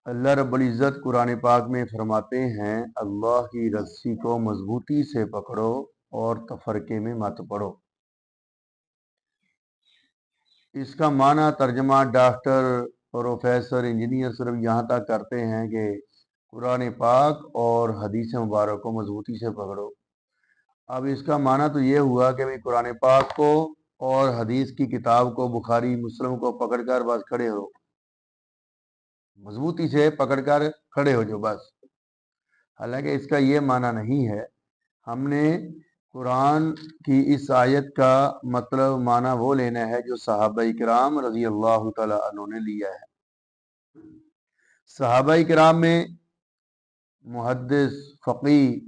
اللہ رب العزت قرآن پاک میں فرماتے ہیں، اللہ کی رسی کو مضبوطی سے پکڑو اور تفرقے میں مت پڑو۔ اس کا معنی ترجمہ ڈاکٹر، پروفیسر، انجینئر صرف یہاں تک کرتے ہیں کہ قرآن پاک اور حدیث مبارک کو مضبوطی سے پکڑو۔ اب اس کا معنی تو یہ ہوا کہ بھئی قرآن پاک کو اور حدیث کی کتاب کو، بخاری مسلم کو پکڑ کر بس کھڑے ہو، مضبوطی سے پکڑ کر کھڑے ہو جو بس۔ حالانکہ اس کا یہ معنی نہیں ہے۔ ہم نے قرآن کی اس آیت کا مطلب معنی وہ لینا ہے جو صحابہ کرام رضی اللہ تعالی عنہ نے لیا ہے۔ صحابہ کرام میں محدث فقیہ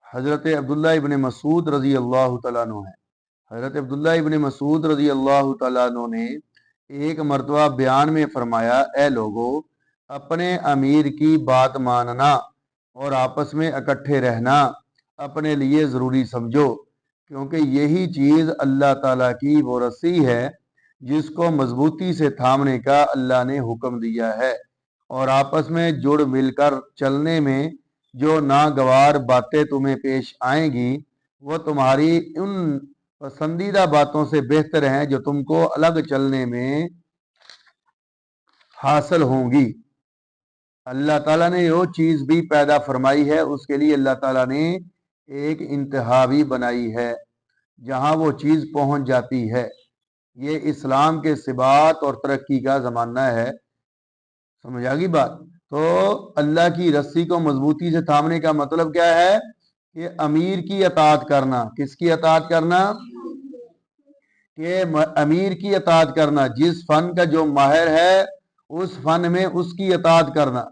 حضرت عبداللہ ابن مسعود رضی اللہ تعالیٰ عنہ ہے۔ حضرت عبداللہ ابن مسعود رضی اللہ تعالیٰ عنہ نے ایک مرتبہ بیان میں فرمایا، اے لوگو، اپنے امیر کی بات ماننا اور آپس میں اکٹھے رہنا اپنے لیے ضروری سمجھو، کیونکہ یہی چیز اللہ تعالیٰ کی وہ رسی ہے جس کو مضبوطی سے تھامنے کا اللہ نے حکم دیا ہے، اور آپس میں جڑ مل کر چلنے میں جو ناگوار باتیں تمہیں پیش آئیں گی وہ تمہاری ان پسندیدہ باتوں سے بہتر ہیں جو تم کو الگ چلنے میں حاصل ہوں گی۔ اللہ تعالیٰ نے جو چیز بھی پیدا فرمائی ہے اس کے لیے اللہ تعالیٰ نے ایک انتہا بھی بنائی ہے جہاں وہ چیز پہنچ جاتی ہے۔ یہ اسلام کے ثبات اور ترقی کا زمانہ ہے۔ سمجھ آگی بات؟ تو اللہ کی رسی کو مضبوطی سے تھامنے کا مطلب کیا ہے کہ امیر کی اطاعت کرنا۔ کس کی اطاعت کرنا؟ کہ امیر کی اطاعت کرنا، جس فن کا جو ماہر ہے اس فن میں اس کی اطاعت کرنا۔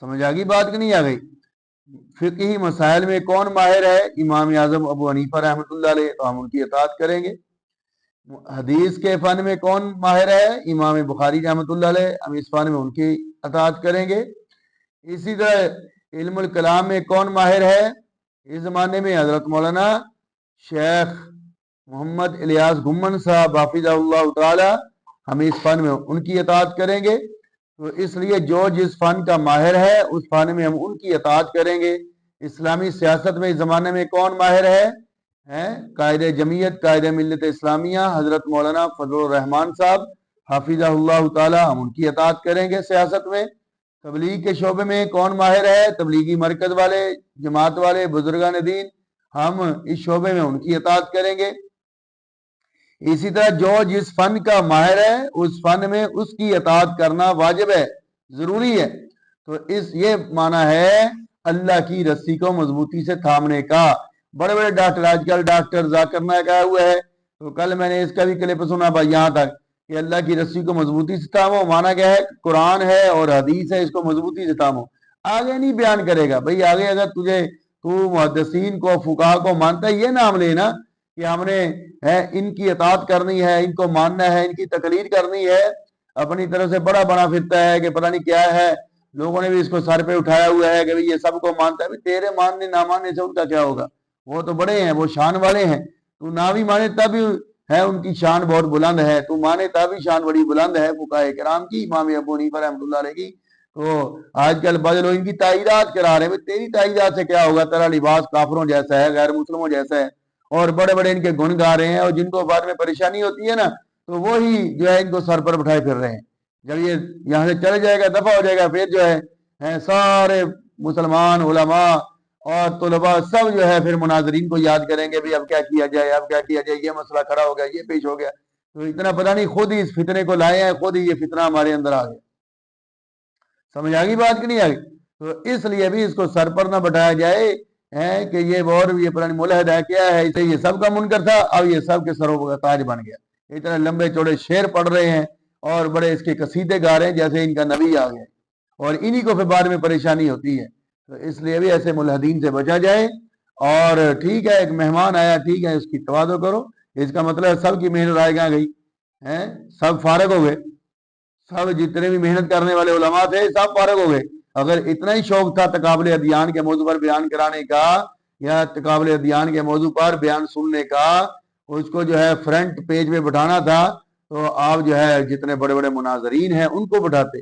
سمجھ آگی بات کہ نہیں آ گئی؟ فقہی مسائل میں کون ماہر ہے؟ امام اعظم ابو حنیفہ رحمۃ اللہ علیہ، تو ہم ان کی اطاعت کریں گے۔ حدیث کے فن میں کون ماہر ہے؟ امام بخاری رحمۃ اللہ علیہ، ہم اس فن میں ان کی اطاعت کریں گے۔ اسی طرح علم الکلام میں کون ماہر ہے؟ اس زمانے میں حضرت مولانا شیخ محمد الیاس گمن صاحب حافظہ اللہ تعالی، ہم اس فن میں ان کی اطاعت کریں گے۔ تو اس لیے جو جس فن کا ماہر ہے اس فن میں ہم ان کی اطاعت کریں گے۔ اسلامی سیاست میں اس زمانے میں کون ماہر ہے؟ قائد جمعیت، قائد ملت اسلامیہ حضرت مولانا فضل الرحمان صاحب حافظہ اللہ تعالی، ہم ان کی اطاعت کریں گے سیاست میں۔ تبلیغ کے شعبے میں کون ماہر ہے؟ تبلیغی مرکز والے، جماعت والے، بزرگان دین، ہم اس شعبے میں ان کی اطاعت کریں گے۔ اسی طرح جو جس فن کا ماہر ہے اس فن میں اس کی اطاعت کرنا واجب ہے، ضروری ہے۔ تو یہ معنی ہے اللہ کی رسی کو مضبوطی سے تھامنے کا۔ بڑے بڑے ڈاکٹر، آج کل ڈاکٹر ذاکر نائک آیا ہوا ہے، تو کل میں نے اس کا بھی کلپ سنا بھائی یہاں تک کہ اللہ کی رسی کو مضبوطی سے تھامو، مانا کیا ہے؟ قرآن ہے اور حدیث ہے، اس کو مضبوطی سے تھامو۔ آگے نہیں بیان کرے گا بھائی، آگے اگر تو محدثین کو، فقہا کو مانتا ہے، یہ نام لینا کہ ہم نے ان کی اطاعت کرنی ہے، ان کو ماننا ہے، ان کی تقلید کرنی ہے، اپنی طرف سے بڑا بنا پھرتا ہے کہ پتہ نہیں کیا ہے، لوگوں نے بھی اس کو سر پہ اٹھایا ہوا ہے کہ یہ سب کو مانتا ہے۔ تیرے ماننے نہ ماننے سے ان کا کیا ہوگا؟ وہ تو بڑے ہیں، وہ شان والے ہیں۔ تو نہ بھی مانے تب ہے ان کی شان بہت بلند ہے، تو مانے تب بھی شان بڑی بلند ہے فقہاء کرام کی، امام ابو حنیفہ رحمۃ اللہ علیہ کی۔ تو آج کل بعض لوگ ان کی تائیدات کرا رہے ہیں، تیری تائیدات سے کیا ہوگا؟ تیرا لباس کافروں جیسا ہے، غیر مسلموں جیسا ہے، اور بڑے بڑے ان کے گن گا رہے ہیں، اور جن کو بعد میں پریشانی ہوتی ہے نا تو وہی جو ہے ان کو سر پر بٹھائے پھر رہے ہیں۔ جب یہ یہاں سے چل جائے گا، دفع ہو جائے گا، پھر جو ہے سارے مسلمان علماء اور طلباء سب جو ہے پھر مناظرین کو یاد کریں گے، بھی اب کیا کیا جائے، اب کیا کیا جائے، یہ مسئلہ کھڑا ہو گیا، یہ پیش ہو گیا۔ تو اتنا پتہ نہیں خود ہی اس فتنے کو لائے ہیں، خود ہی یہ فتنہ ہمارے اندر آ گیا۔ سمجھ آ گئی بات کہ نہیں آ گئی؟ تو اس لیے بھی اس کو سر پر نہ بٹھایا جائے کہ یہ اور یہ پرانی ملحد ہے، کیا ہے، اسے یہ سب کا منکر تھا، اب یہ سب کے سروں کا تاج بن گیا۔ اتنے لمبے چوڑے شعر پڑھ رہے ہیں اور بڑے اس کے قصیدے گا رہے ہیں جیسے ان کا نبی آ گیا، اور انہی کو پھر بعد میں پریشانی ہوتی ہے۔ تو اس لیے بھی ایسے ملحدین سے بچا جائے۔ اور ٹھیک ہے، ایک مہمان آیا، ٹھیک ہے، اس کی تواضع کرو، اس کا مطلب ہے سب کی محنت آئے گا گئی، سب فارغ ہو گئے، سب جتنے بھی محنت کرنے والے علماء تھے سب فارغ ہو گئے۔ اگر اتنا ہی شوق تھا تقابل ادیان کے موضوع پر بیان کرانے کا، یا تقابل ادیان کے موضوع پر بیان سننے کا، اس کو جو ہے فرنٹ پیج پہ بٹھانا تھا، تو آپ جو ہے جتنے بڑے بڑے مناظرین ہیں ان کو بٹھاتے،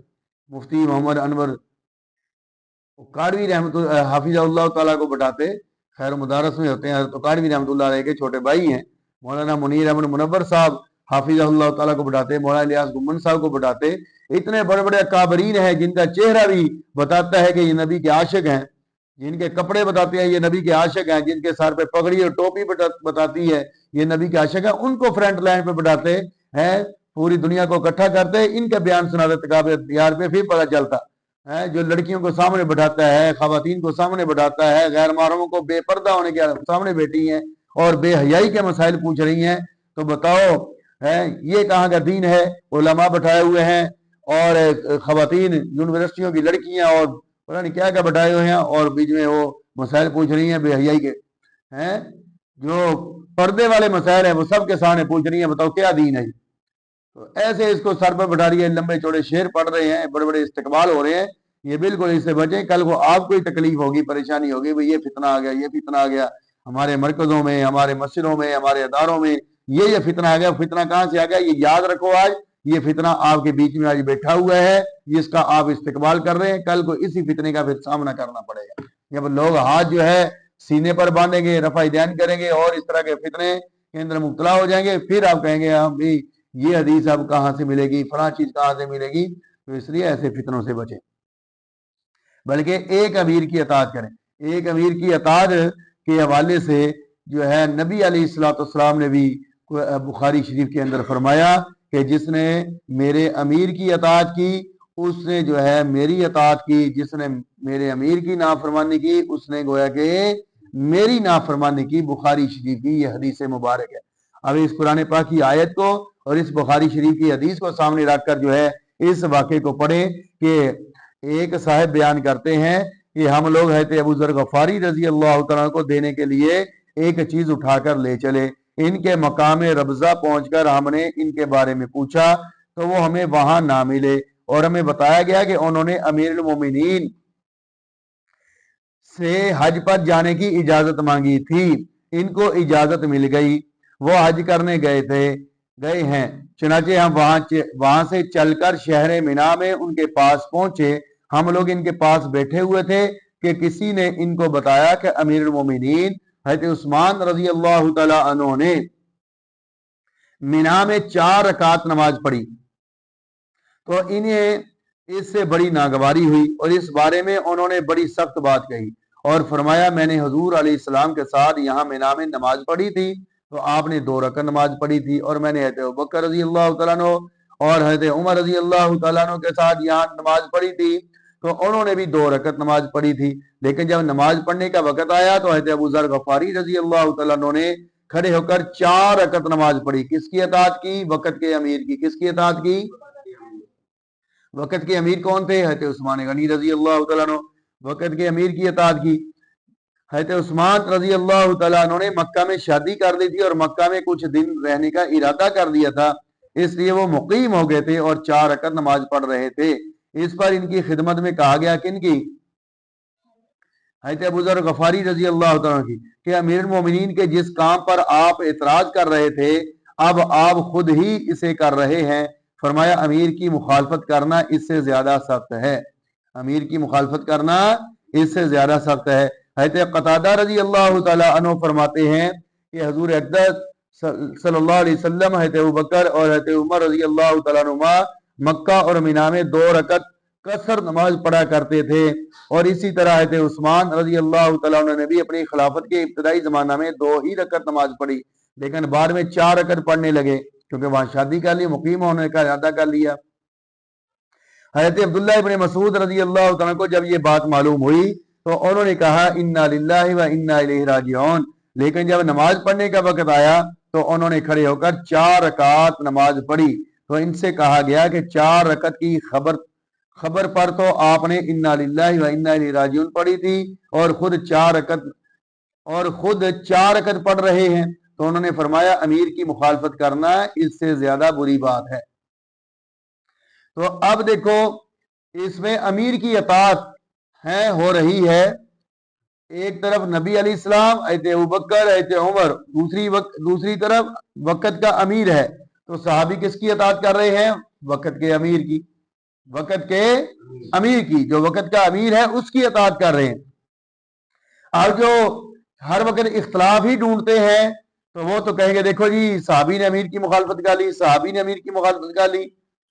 मुफ्ती मोहम्मद अनवर काड़वी रहमत हाफिज़हुल्लाह ताला को बताते, खैर मुदारस में होते हैं, तो काड़वी रहमतुल्लाह अलैह के छोटे भाई हैं। मौलाना मुनीर अहमद मुनव्वर साहब हाफिज़हुल्लाह ताला को बताते, मौलाना इलियास गुम्मन साहब को बताते, इतने बड़े बड़े अकाबरीन हैं जिनका चेहरा भी बताता है कि ये नबी के आशिक हैं, जिनके कपड़े बताते हैं ये नबी के आशिक हैं, जिनके सर पे पगड़ी और टोपी बताती है ये नबी के आशिक हैं, उनको फ्रंट लाइन पे बताते हैं, पूरी दुनिया को इकट्ठा करते, इनके बयान सुनाते तकाबे यार पे, फिर पता चलता है जो लड़कियों को सामने बैठाता है, खवातीन को सामने बैठाता है, गैर महरमों को बेपर्दा होने के सामने बैठी हैं और बेहयाई के मसाइल पूछ रही हैं, तो बताओ है ये कहाँ का दीन है? उलमा बैठाए हुए हैं और खवातीन यूनिवर्सिटियों की लड़कियां और पता नहीं क्या क्या बैठाए हुए हैं और बीच में वो मसाइल पूछ रही हैं बेहयाई के हैं, जो पर्दे वाले मसाइल हैं वो सबके सामने पूछ रही हैं, बताओ क्या दीन है? तो ऐसे इसको सर पर बैठा रही है, लंबे चौड़े शेर पढ़ रहे हैं, बड़े बड़े इस्तेकबाल हो रहे हैं, ये बिल्कुल इससे बचें। कल को आपको ही तकलीफ होगी, परेशानी होगी, भाई ये फितना आ गया, ये फितना आ गया हमारे मरकजों में, हमारे मस्जिदों में, हमारे अदारों में, ये फितना आ गया। फितना कहाँ से आ गया? ये याद रखो, आज ये फितना आपके बीच में आज बैठा हुआ है, जिसका आप इस्तेकबाल कर रहे हैं, कल को इसी फितने का फिर सामना करना पड़ेगा। जब लोग हाथ जो है सीने पर बांधेंगे, रफा ध्यान करेंगे और इस तरह के फितने के अंदर मुब्तला हो जाएंगे, फिर आप कहेंगे हम भी ये हदीस अब कहाँ से मिलेगी, फलां चीज कहाँ से मिलेगी। तो इसलिए ऐसे फितनों से बचें, बल्कि एक अमीर की अताअत करें। एक अमीर की अताअत के हवाले से जो है नबी अलैहिस्सलाम ने भी बुखारी शरीफ के अंदर फरमाया कि जिसने मेरे अमीर की अताअत की उसने जो है मेरी अताअत की, जिसने मेरे अमीर की नाफरमानी की उसने गोया कि मेरी नाफरमानी की। बुखारी शरीफ की यह हदीस मुबारक है। अब इस कुरान पाक की आयत को और इस बुखारी शरीफ की हदीस को सामने रखकर जो है इस वाक़े को पढ़ें कि एक साहब बयान करते हैं कि हम लोग है अबू ज़र गफ़ारी रजी अल्लाह तआला को देने के लिए एक चीज उठाकर ले चले। इनके मकाम रब्जा पहुंचकर हमने इनके बारे में पूछा तो वो हमें वहां ना मिले और हमें बताया गया कि उन्होंने अमीरुल मोमिनीन से हज पर जाने की इजाजत मांगी थी। इनको इजाजत मिल गई, वो हज करने गए हैं। चुनाचे हम वहां से चलकर शहर मिना में उनके पास पहुंचे। हम लोग इनके पास बैठे हुए थे कि किसी ने इनको बताया कि अमीरुल मोमिनीन हज़रत उस्मान रजी अल्लाह तआला अन्हु ने मिना में 4 रकात नमाज पढ़ी। तो इन्हें इससे बड़ी नागवारी हुई और इस बारे में उन्होंने बड़ी सख्त बात कही और फरमाया मैंने हुजूर अलैहिस्सलाम के साथ यहाँ मिना में नमाज पढ़ी थी तो आपने 2 रकात नमाज पढ़ी थी और मैंने हज़रत अबू बकर रजी अल्लाह तआला अन्हु और हज़रत उमर रजी अल्लाह तआला अन्हु के साथ यहाँ नमाज पढ़ी थी तो उन्होंने भी 2 रकात नमाज पढ़ी थी। लेकिन जब नमाज पढ़ने का वक्त आया तो हज़रत अबू ज़र गफ़ारी रजी अल्लाह तआला अन्हु ने खड़े होकर 4 रकात नमाज पढ़ी। किसकी अताअत की? वक्त के अमीर की। किसकी अताअत की? वक्त के अमीर कौन थे? हज़रत उस्मान गनी रजी अल्लाह तआला अन्हु वक्त के अमीर की अताअत की। हज़रत उस्मान रजी अल्लाह तआला अन्हु ने मक्का में शादी कर ली थी और मक्का में कुछ दिन रहने का इरादा कर दिया था, इसलिए वो मुकीम हो गए थे और 4 रकात नमाज पढ़ रहे थे। इस पर इनकी खिदमत में कहा गया किनकी? हज़रत अबू ज़र गफ़ारी रजी अल्लाह तआला की कि अमीरुल मोमिनीन के जिस काम पर आप एतराज कर रहे थे अब आप खुद ही इसे कर रहे हैं। फरमाया अमीर की मुखालफत करना इससे ज्यादा सख्त है। अमीर की मुखालफत करना इससे ज्यादा सख्त है। हज़रत क़तादा रजी अल्लाह तआला अन्हु फरमाते हैं कि हुज़ूर अक़दस सल्लल्लाहु अलैहि वसल्लम हज़रत अबू बकर और हज़रत उमर रजी अल्लाह तआला अन्हुमा मक्का और मिना में 2 रकात कसर नमाज पढ़ा करते थे और इसी तरह हज़रत उस्मान रजी अल्लाह तआला अन्हु ने भी अपनी खिलाफत के इब्तिदाई जमाना में 2 ही रकात नमाज पढ़ी, लेकिन बाद में 4 रकात पढ़ने लगे क्योंकि वहां शादी कर ली, मुकीम होने का इरादा कर लिया। हज़रत अब्दुल्लाह इब्न मसूद रजी अल्लाह तआला को जब ये बात मालूम हुई तो उन्होंने कहा इन्ना लिल्लाहि व इन्ना इलैहि राजिऊन। लेकिन जब नमाज पढ़ने का वक्त आया तो उन्होंने खड़े होकर 4 रकात नमाज पढ़ी। तो इनसे कहा गया कि 4 रकात की खबर पर तो आपने इन्ना लिल्लाहि व इन्ना इलैहि राजिऊन पढ़ी थी और खुद 4 रकात पढ़ रहे हैं। तो उन्होंने फरमाया अमीर की मुखालफत करना इससे ज्यादा बुरी बात है। तो अब देखो इसमें अमीर की अताअत है हो रही है, एक तरफ नबी अलैहिस्सलाम, हज़रत अबू बकर, हज़रत उमर, दूसरी तरफ वक्त का अमीर है। तो सहाबी किसकी अताअत कर रहे हैं? वक्त के अमीर की। वक़्त के अमीर की, जो वक़्त का अमीर है उसकी अताअत कर रहे हैं। और जो हर वक़्त इख्तलाफ ही ढूंढते हैं तो वो तो कहेंगे देखो जी सहाबी ने अमीर की मुखालफत कर ली, सहाबी ने अमीर की मुखालफत कर ली,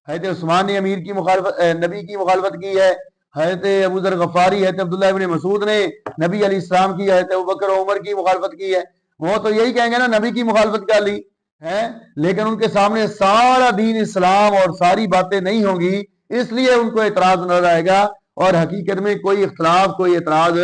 हज़रत उस्मान ने अमीर की मुखालफत नबी की मुखालफत की है, हज़रत अबू ज़र गफ़ारी हज़रत अब्दुल्लाह इब्न मसूद ने नबी अलैहिस्सलाम की, हज़रत अबू बकर उमर की मुखालफत की है। वो तो यही कहेंगे ना नबी की मुखालफत कर ली है, लेकिन उनके सामने सारा दीन इस्लाम और सारी बातें नहीं होंगी, इसलिए उनको एतराज नजर आएगा। और हकीकत में कोई इख्तलाफ कोई एतराज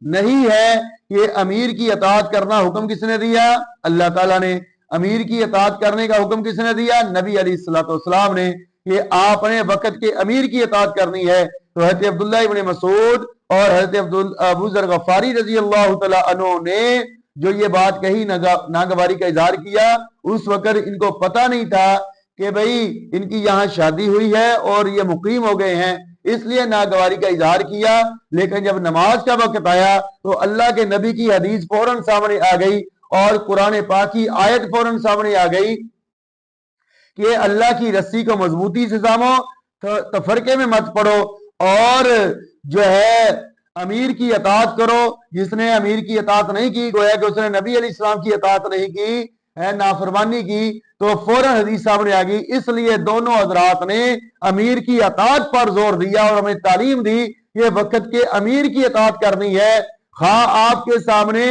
नहीं है। ये अमीर की अताअत करना हुक्म किसने दिया? अल्लाह ताला ने। अमीर की अताअत करने का हुक्म किसने दिया? नबी अलैहिस्सलाम ने। ये आपने वक़्त के अमीर की अताअत करनी है। तो हज़रत अब्दुल्लाह इब्न मसूद और हज़रत अबू ज़र गफ़ारी रज़ी अल्लाह तआला अन्हु ने जो ये बात कही, नागवारी का इजहार किया, उस वक़्त इनको पता नहीं था कि भाई इनकी यहाँ शादी हुई है और ये मुकीम हो गए हैं, इसलिए नागवारी का इजहार किया। लेकिन जब नमाज का वक्त आया तो अल्लाह के नबी की हदीस फौरन सामने आ गई और कुरान पाक की आयत फौरन सामने आ गई कि अल्लाह की रस्सी को मजबूती से थामो, तफरके में मत पड़ो और जो है अमीर की अताअत करो। जिसने अमीर की अताअत नहीं की, गोया कि उसने नबी अलैहिस्सलाम की अताअत नहीं की है, नाफरमानी की, तो फौरन हदीस सामने आ गई। इसलिए दोनों हजरात ने अमीर की अताअत पर जोर दिया और हमें तालीम दी कि वक़्त के अमीर की अताअत करनी है। हाँ आपके सामने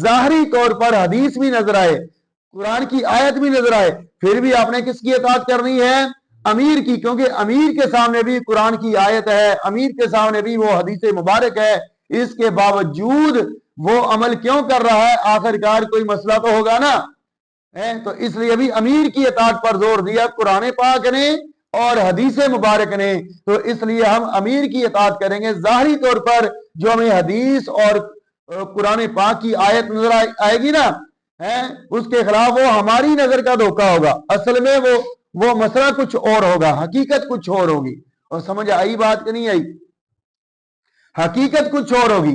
जाहरी तौर पर हदीस भी नजर आए, कुरान की आयत भी नजर आए, फिर भी आपने किसकी अताअत करनी है? अमीर की, क्योंकि अमीर के सामने भी कुरान की आयत है, अमीर के सामने भी वो हदीस मुबारक है। इसके बावजूद वो अमल क्यों कर रहा है? आखिरकार कोई मसला तो होगा ना है। तो इसलिए भी अमीर की अताअत पर जोर दिया कुरान पाक ने और हदीस मुबारक ने। तो इसलिए हम अमीर की अताअत करेंगे जाहिरी तौर पर। जो हमें हदीस और कुरान पाक की आयत नजर आएगी ना है, उसके खिलाफ वो हमारी नजर का धोखा होगा। असल में वो मसला कुछ और होगा, हकीकत कुछ और होगी। और समझ आई बात कि नहीं आई? हकीकत कुछ और होगी,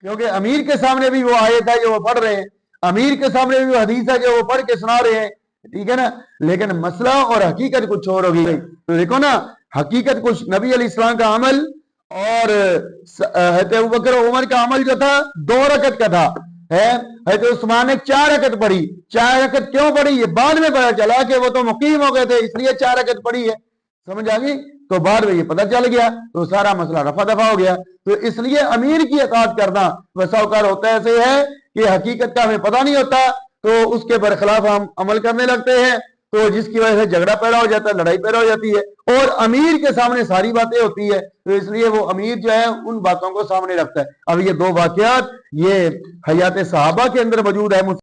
क्योंकि अमीर के सामने भी वो आयत है जो वो पढ़ रहे हैं, अमीर के सामने भी वो हदीस है जो वो पढ़ के सुना रहे हैं, ठीक है ना। लेकिन मसला और हकीकत कुछ और होगी। तो देखो ना, हकीकत कुछ, नबी अलैहिस्सलाम का अमल और हज़रत अबू बकर उमर का अमल जो था 2 रकत का था है। हज़रत उस्मान ने 4 रकत पढ़ी। 4 रकत क्यों पढ़ी? ये बाद में पता चला कि वो तो मुकीम हो गए थे, इसलिए 4 रकत पढ़ी है। समझ आ गई? तो बाद में ये पता चल गया तो सारा मसला रफा दफा हो गया। तो इसलिए अमीर की अताअत करना वैसा औकार होता है ऐसे है कि हकीकत का हमें पता नहीं होता, तो उसके बरखिलाफ हम अमल करने लगते हैं, तो जिसकी वजह से झगड़ा पैदा हो जाता है, लड़ाई पैदा हो जाती है। और अमीर के सामने सारी बातें होती है, तो इसलिए वो अमीर जो है उन बातों को सामने रखता है। अब ये 2 वाकयात ये हयात सहाबा के अंदर मौजूद है।